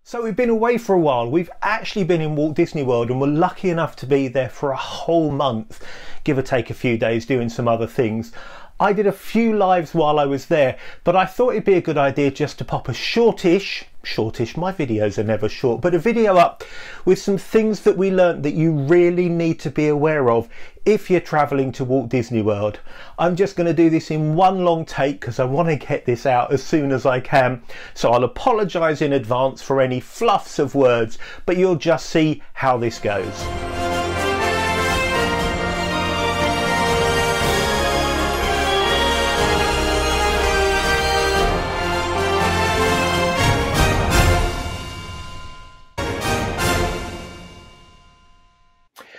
So we've been away for a while. We've actually been in Walt Disney World and we're lucky enough to be there for a whole month, give or take a few days doing some other things. I did a few lives while I was there, but I thought it'd be a good idea just to pop a shortish, my videos are never short, but a video up with some things that we learnt that you really need to be aware of if you're travelling to Walt Disney World. I'm just going to do this in one long take because I want to get this out as soon as I can. So I'll apologise in advance for any fluffs of words, but you'll just see how this goes.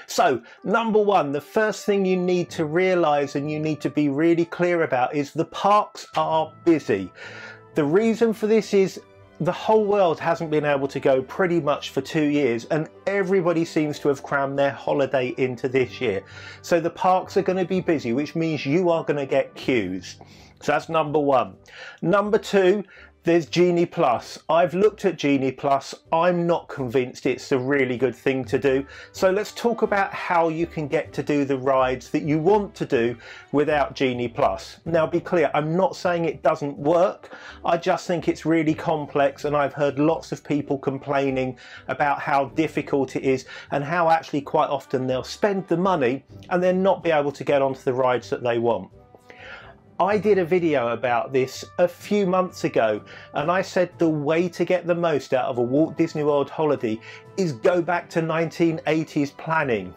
So, number one, the first thing you need to realise and you need to be really clear about is the parks are busy. The reason for this is the whole world hasn't been able to go pretty much for 2 years and everybody seems to have crammed their holiday into this year. So the parks are going to be busy, which means you are going to get queues. So that's number one. Number two, there's Genie Plus. I've looked at Genie Plus. I'm not convinced it's a really good thing to do. So let's talk about how you can get to do the rides that you want to do without Genie Plus. Now be clear, I'm not saying it doesn't work. I just think it's really complex and I've heard lots of people complaining about how difficult it is and how actually quite often they'll spend the money and then not be able to get onto the rides that they want. I did a video about this a few months ago and I said the way to get the most out of a Walt Disney World holiday is go back to 1980s planning.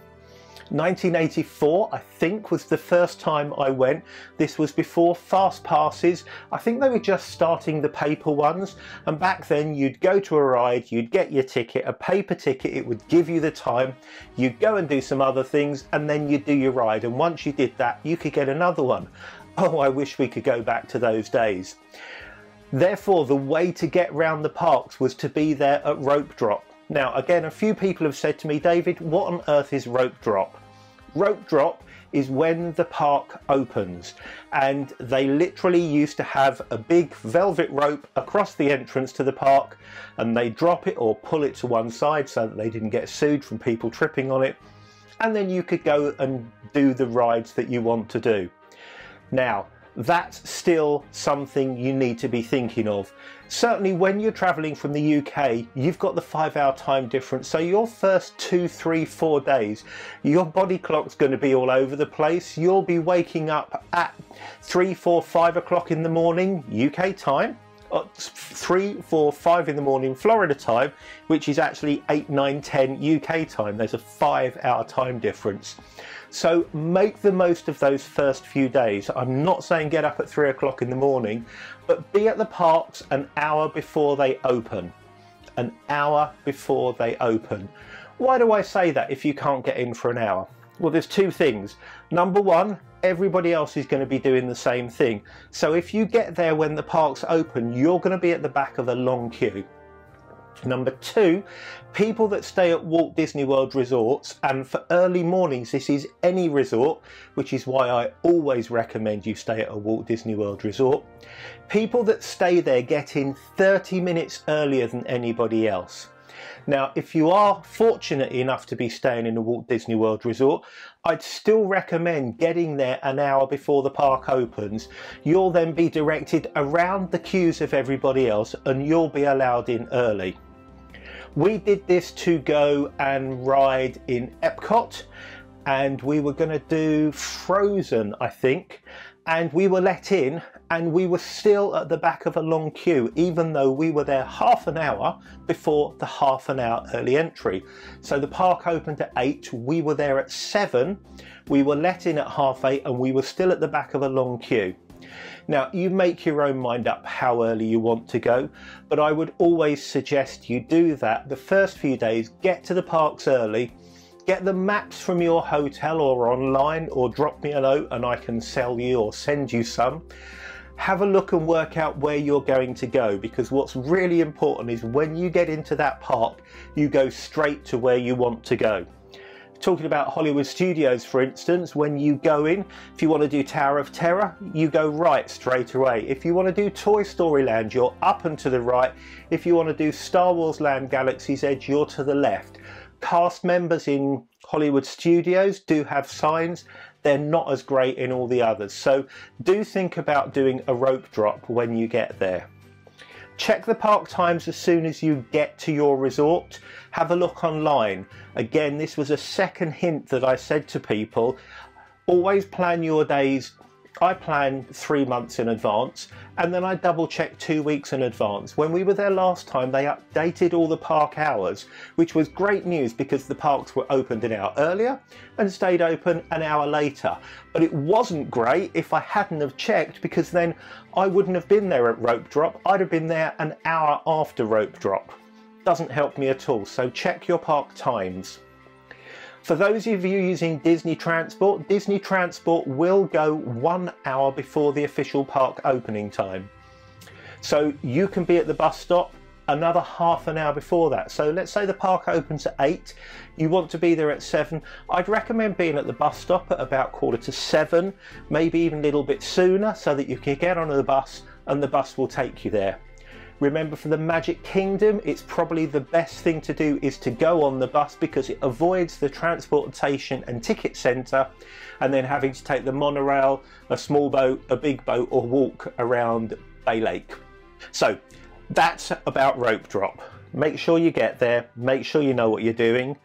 1984 I think was the first time I went. This was before fast passes. I think they were just starting the paper ones, and back then you'd go to a ride, you'd get your ticket, a paper ticket, it would give you the time, you'd go and do some other things and then you'd do your ride, and once you did that you could get another one. Oh, I wish we could go back to those days. Therefore, the way to get round the parks was to be there at rope drop. Now, again, a few people have said to me, David, what on earth is rope drop? Rope drop is when the park opens, and they literally used to have a big velvet rope across the entrance to the park, and they drop it or pull it to one side so that they didn't get sued from people tripping on it, and then you could go and do the rides that you want to do. Now, that's still something you need to be thinking of. Certainly when you're travelling from the UK, you've got the 5-hour time difference, so your first 2, 3, 4 days, your body clock's going to be all over the place. You'll be waking up at 3, 4, 5 o'clock in the morning, UK time, 3, 4, 5 in the morning Florida time, which is actually 8, 9, 10 UK time. There's a 5-hour time difference. So make the most of those first few days. I'm not saying get up at 3 o'clock in the morning, but be at the parks an hour before they open. An hour before they open. Why do I say that if you can't get in for an hour? Well, there's two things. Number one, everybody else is going to be doing the same thing. So if you get there when the parks open, you're going to be at the back of a long queue. Number two, people that stay at Walt Disney World resorts, and for early mornings this is any resort, which is why I always recommend you stay at a Walt Disney World resort, people that stay there get in 30 minutes earlier than anybody else. Now, if you are fortunate enough to be staying in a Walt Disney World resort, I'd still recommend getting there an hour before the park opens. You'll then be directed around the queues of everybody else and you'll be allowed in early. We did this to go and ride in Epcot, and we were going to do Frozen, I think, and we were let in and we were still at the back of a long queue, even though we were there half an hour before the half-an-hour early entry. So the park opened at 8, we were there at 7, we were let in at 8:30 and we were still at the back of a long queue. Now, you make your own mind up how early you want to go, but I would always suggest you do that. The first few days, get to the parks early, get the maps from your hotel or online, or drop me a note and I can sell you or send you some. Have a look and work out where you're going to go, because what's really important is when you get into that park, you go straight to where you want to go. Talking about Hollywood Studios, for instance, when you go in, if you want to do Tower of Terror, you go right straight away. If you want to do Toy Story Land, you're up and to the right. If you want to do Star Wars Land, Galaxy's Edge, you're to the left. Cast members in Hollywood Studios do have signs. They're not as great in all the others. So do think about doing a rope drop when you get there. Check the park times as soon as you get to your resort. Have a look online. Again, this was a second hint that I said to people. Always plan your days. I plan 3 months in advance, and then I double check 2 weeks in advance. When we were there last time, they updated all the park hours, which was great news because the parks were opened an hour earlier and stayed open an hour later. But it wasn't great if I hadn't have checked, because then I wouldn't have been there at rope drop. I'd have been there an hour after rope drop. Doesn't help me at all, so check your park times. For those of you using Disney Transport, Disney Transport will go 1 hour before the official park opening time. So you can be at the bus stop another half an hour before that. So let's say the park opens at 8, you want to be there at 7. I'd recommend being at the bus stop at about 7:15, maybe even a little bit sooner, so that you can get on the bus and the bus will take you there. Remember, for the Magic Kingdom, it's probably the best thing to do is to go on the bus, because it avoids the transportation and ticket centre and then having to take the monorail, a small boat, a big boat, or walk around Bay Lake. So that's about rope drop. Make sure you get there, make sure you know what you're doing.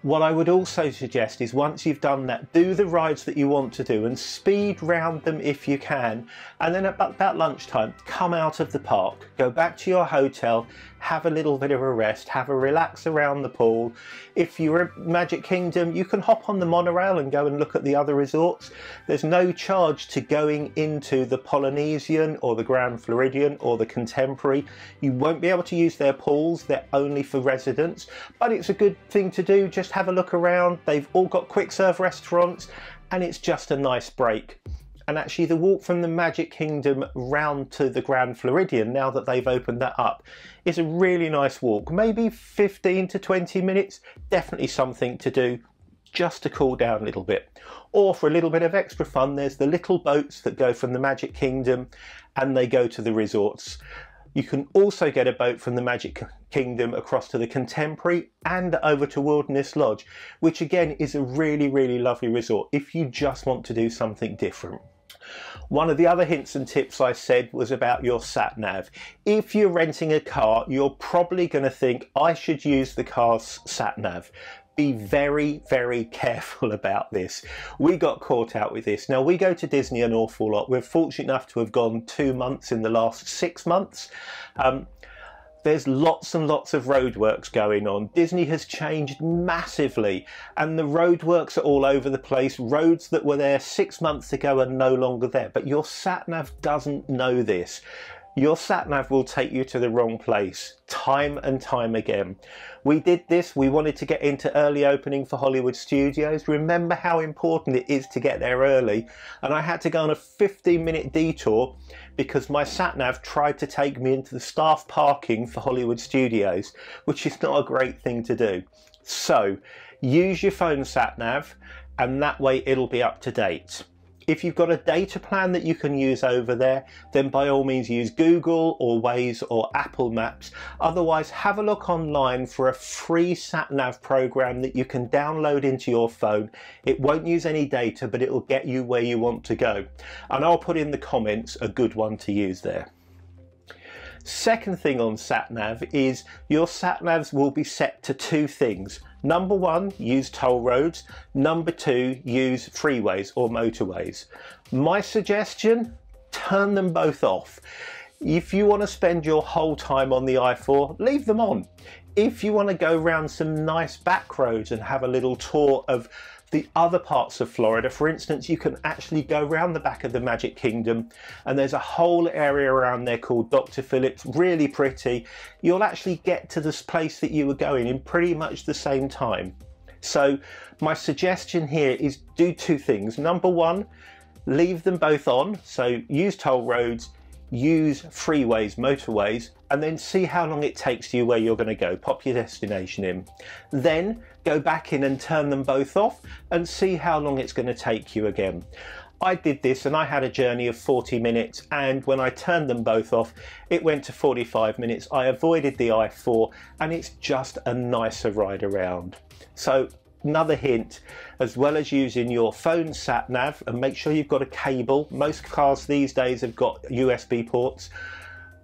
What I would also suggest is, once you've done that, do the rides that you want to do and speed round them if you can, and then about lunchtime come out of the park, go back to your hotel, have a little bit of a rest, have a relax around the pool. If you're at Magic Kingdom, you can hop on the monorail and go and look at the other resorts. There's no charge to going into the Polynesian or the Grand Floridian or the Contemporary. You won't be able to use their pools, they're only for residents, but it's a good thing to do. Just have a look around. They've all got quick serve restaurants and it's just a nice break. And actually the walk from the Magic Kingdom round to the Grand Floridian, now that they've opened that up, is a really nice walk. Maybe 15 to 20 minutes, definitely something to do just to cool down a little bit. Or for a little bit of extra fun, there's the little boats that go from the Magic Kingdom and they go to the resorts. You can also get a boat from the Magic Kingdom across to the Contemporary and over to Wilderness Lodge, which again is a really, really lovely resort if you just want to do something different. One of the other hints and tips I said was about your sat-nav. If you're renting a car, you're probably going to think, I should use the car's sat-nav. Be very, very careful about this. We got caught out with this. Now, we go to Disney an awful lot. We're fortunate enough to have gone 2 months in the last 6 months. There's lots and lots of roadworks going on. Disney has changed massively and the roadworks are all over the place. Roads that were there 6 months ago are no longer there, but your sat-nav doesn't know this. Your sat-nav will take you to the wrong place time and time again. We did this, we wanted to get into early opening for Hollywood Studios. Remember how important it is to get there early, and I had to go on a 15-minute detour because my sat-nav tried to take me into the staff parking for Hollywood Studios, which is not a great thing to do. So use your phone sat-nav and that way it'll be up to date. If you've got a data plan that you can use over there, then by all means use Google or Waze or Apple Maps. Otherwise, have a look online for a free sat-nav program that you can download into your phone. It won't use any data, but it will get you where you want to go. And I'll put in the comments a good one to use there. Second thing on sat-nav is your sat-navs will be set to 2 things. Number 1, use toll roads. Number 2, use freeways or motorways. My suggestion, turn them both off. If you want to spend your whole time on the I-4, leave them on. If you want to go around some nice back roads and have a little tour of the other parts of Florida, for instance, you can actually go around the back of the Magic Kingdom and there's a whole area around there called Dr. Phillips, really pretty. You'll actually get to this place that you were going in pretty much the same time. So my suggestion here is do 2 things. Number 1, leave them both on, so use toll roads, use freeways, motorways, and then see how long it takes you where you're going to go. Pop your destination in. Then go back in and turn them both off and see how long it's going to take you again. I did this and I had a journey of 40 minutes, and when I turned them both off it went to 45 minutes. I avoided the I4 and it's just a nicer ride around. So another hint, as well as using your phone sat nav, and make sure you've got a cable. Most cars these days have got USB ports,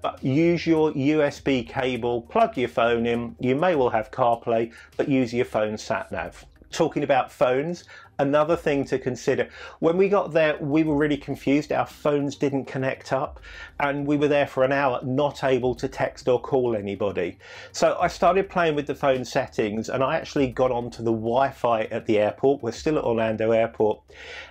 but use your USB cable, plug your phone in. You may well have CarPlay, but use your phone sat nav. Talking about phones, another thing to consider, when we got there we were really confused. Our phones didn't connect up and we were there for an hour not able to text or call anybody. So I started playing with the phone settings and I actually got onto the Wi-Fi at the airport. We're still at Orlando Airport,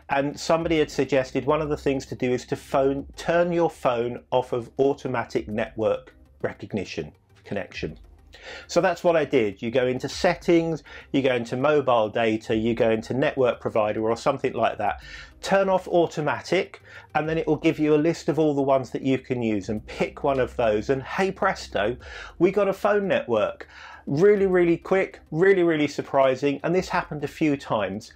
and somebody had suggested one of the things to do is to turn your phone off of automatic network recognition connection. So that's what I did. You go into settings, you go into mobile data, you go into network provider or something like that, turn off automatic, and then it will give you a list of all the ones that you can use, and pick one of those, and hey presto, we got a phone network. Really quick, really surprising, and this happened a few times.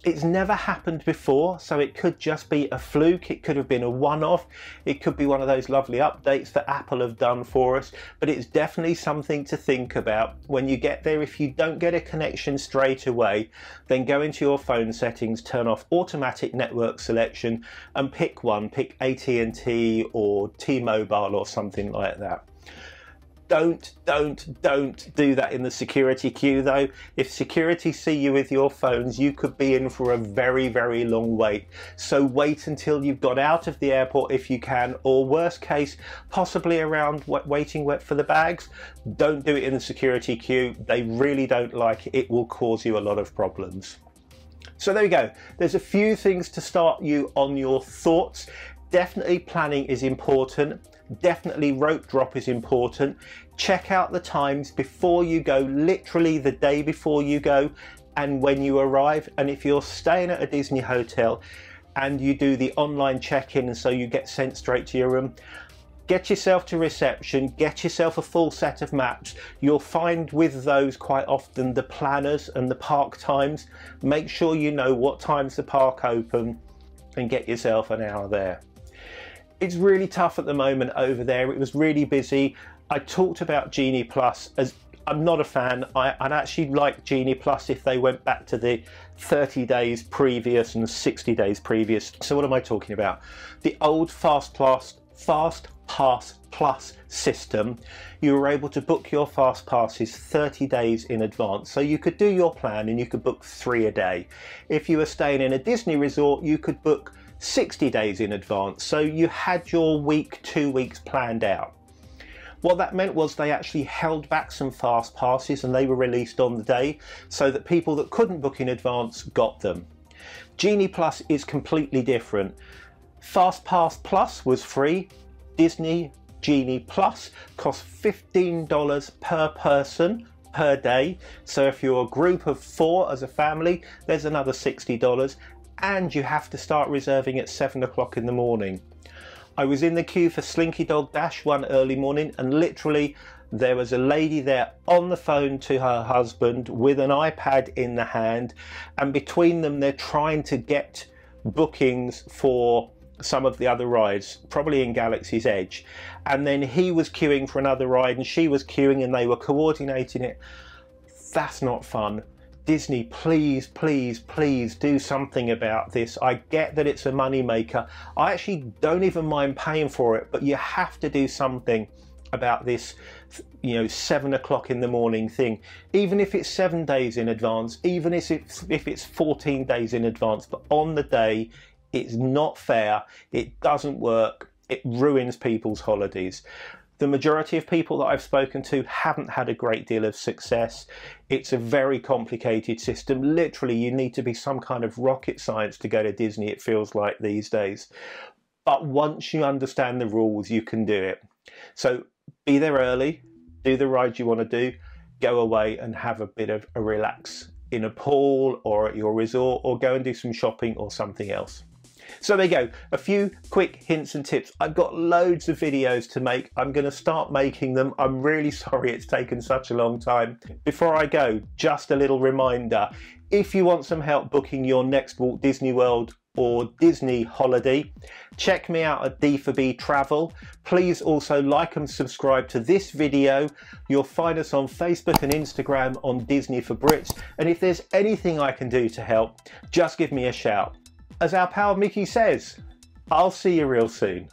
It's never happened before, so it could just be a fluke. It could have been a one-off. It could be one of those lovely updates that Apple have done for us, but it's definitely something to think about. When you get there, if you don't get a connection straight away, then go into your phone settings, turn off automatic network selection and pick one. Pick AT&T or T-Mobile or something like that. Don't do that in the security queue though. If security see you with your phones, you could be in for a very long wait. So wait until you've got out of the airport if you can, or worst case, possibly around waiting for the bags. Don't do it in the security queue. They really don't like it. It will cause you a lot of problems. So there we go. There's a few things to start you on your thoughts. Definitely planning is important. Definitely rope drop is important. Check out the times before you go, literally the day before you go and when you arrive. And if you're staying at a Disney hotel and you do the online check-in, so you get sent straight to your room, get yourself to reception, get yourself a full set of maps. You'll find with those quite often the planners and the park times. Make sure you know what times the park open and get yourself an hour there. It's really tough at the moment over there. It was really busy. I talked about Genie Plus, as I'm not a fan. I'd actually like Genie Plus if they went back to the 30 days previous and 60 days previous. So what am I talking about? The old Fast Pass Plus system, you were able to book your Fast Passes 30 days in advance. So you could do your plan and you could book 3 a day. If you were staying in a Disney resort, you could book 60 days in advance, so you had your week, 2 weeks planned out. What that meant was they actually held back some Fast Passes and they were released on the day so that people that couldn't book in advance got them. Genie Plus is completely different. Fast Pass Plus was free. Disney Genie Plus costs $15 per person per day. So if you're a group of 4 as a family, there's another $60. And you have to start reserving at 7 o'clock in the morning. I was in the queue for Slinky Dog Dash one early morning, and literally there was a lady there on the phone to her husband with an iPad in the hand, and between them they're trying to get bookings for some of the other rides, probably in Galaxy's Edge. And then he was queuing for another ride and she was queuing and they were coordinating it. That's not fun. Disney, please do something about this. I get that it's a money maker. I actually don't even mind paying for it, but you have to do something about this, 7 o'clock in the morning thing. Even if it's 7 days in advance, even if it's 14 days in advance, but on the day, it's not fair. It doesn't work. It ruins people's holidays. The majority of people that I've spoken to haven't had a great deal of success. It's a very complicated system. Literally, you need to be some kind of rocket science to go to Disney, it feels like these days. But once you understand the rules, you can do it. So be there early, do the ride you want to do, go away and have a bit of a relax in a pool or at your resort, or go and do some shopping or something else. So there you go, a few quick hints and tips. I've got loads of videos to make. I'm going to start making them. I'm really sorry it's taken such a long time. Before I go, just a little reminder. If you want some help booking your next Walt Disney World or Disney holiday, check me out at D4B Travel. Please also like and subscribe to this video. You'll find us on Facebook and Instagram on Disney4Brits. And if there's anything I can do to help, just give me a shout. As our pal Mickey says, I'll see you real soon.